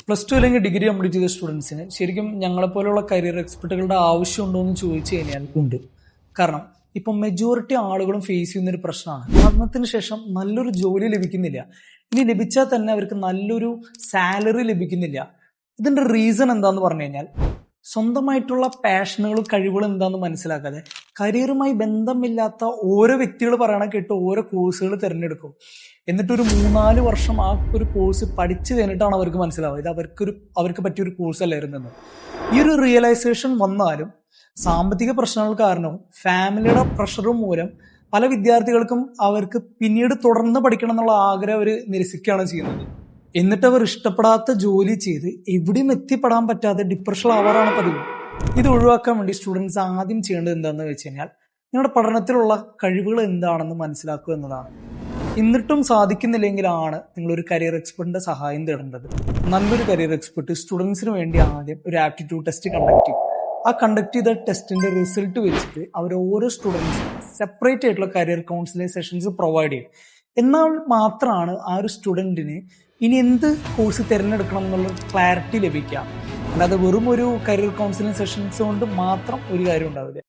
Plus two അല്ലെങ്കിൽ degree complete ചെയ്ത സ്റ്റുഡൻസിന് ശരിക്കും ഞങ്ങളെപ്പോലെയുള്ള കരിയർ എക്സ്പെർട്ടുകളുടെ ആവശ്യമുണ്ടോ എന്ന് ചോദിച്ചു കഴിഞ്ഞാൽ ഉണ്ട്. കാരണം ഇപ്പം മെജോറിറ്റി ആളുകളും ഫേസ് ചെയ്യുന്ന ഒരു പ്രശ്നമാണ്, പഠനത്തിന് ശേഷം നല്ലൊരു ജോലി ലഭിക്കുന്നില്ല. ഇനി ലഭിച്ചാൽ തന്നെ അവർക്ക് നല്ലൊരു സാലറി ലഭിക്കുന്നില്ല. ഇതിന്റെ റീസൺ എന്താന്ന് പറഞ്ഞു കഴിഞ്ഞാൽ സ്വന്തമായിട്ടുള്ള പാഷനുകളും കഴിവുകളും എന്താന്ന് മനസ്സിലാക്കാതെ കരിയറുമായി ബന്ധമില്ലാത്ത ഓരോ വ്യക്തികൾ പറയണ കേട്ട് ഓരോ കോഴ്സുകൾ തിരഞ്ഞെടുക്കും. എന്നിട്ടൊരു 3-4 വർഷം ആ ഒരു കോഴ്സ് പഠിച്ചു കഴിഞ്ഞിട്ടാണ് അവർക്ക് മനസ്സിലാവുക ഇത് അവർക്ക് പറ്റിയൊരു കോഴ്സ് അല്ലായിരുന്നെന്ന്. ഈ ഒരു റിയലൈസേഷൻ വന്നാലും സാമ്പത്തിക പ്രശ്നങ്ങൾ കാരണവും ഫാമിലിയുടെ പ്രഷറും മൂലം പല വിദ്യാർത്ഥികൾക്കും അവർക്ക് പിന്നീട് തുടർന്ന് പഠിക്കണം എന്നുള്ള ആഗ്രഹം അവർ നിരസിക്കുകയാണ് ചെയ്യുന്നത്. എന്നിട്ട് അവർ ഇഷ്ടപ്പെടാത്ത ജോലി ചെയ്ത് എവിടെയും എത്തിപ്പെടാൻ പറ്റാതെ ഡിപ്രഷൻ ആവാറാണ് പതിവ്. ഇത് ഒഴിവാക്കാൻ വേണ്ടി സ്റ്റുഡൻസ് ആദ്യം ചെയ്യേണ്ടത് എന്താണെന്ന് വെച്ച് കഴിഞ്ഞാൽ നിങ്ങളുടെ പഠനത്തിലുള്ള കഴിവുകൾ എന്താണെന്ന് മനസ്സിലാക്കുക എന്നതാണ്. എന്നിട്ടും സാധിക്കുന്നില്ലെങ്കിലാണ് നിങ്ങളൊരു കരിയർ എക്സ്പെർട്ടിന്റെ സഹായം തേടേണ്ടത്. നല്ലൊരു കരിയർ എക്സ്പെർട്ട് സ്റ്റുഡൻസിന് വേണ്ടി ആദ്യം ഒരു ആപ്റ്റിറ്റ്യൂഡ് ടെസ്റ്റ് കണ്ടക്ട് ചെയ്യും. ആ കണ്ടക്ട് ചെയ്ത ടെസ്റ്റിന്റെ റിസൾട്ട് വെച്ചിട്ട് അവർ ഓരോ സ്റ്റുഡൻസിനും സെപ്പറേറ്റ് ആയിട്ടുള്ള കരിയർ കൗൺസിലിംഗ് സെഷൻസ് പ്രൊവൈഡ് ചെയ്യും. എന്നാൽ മാത്രമാണ് ആ ഒരു സ്റ്റുഡന്റിന് ഇനി എന്ത് കോഴ്സ് തിരഞ്ഞെടുക്കണം എന്നുള്ള ക്ലാരിറ്റി ലഭിക്കുക. അല്ലാതെ വെറും ഒരു കരിയർ കൗൺസിലിംഗ് സെഷൻസ് കൊണ്ട് മാത്രം ഒരു കാര്യം ഉണ്ടാവില്ല.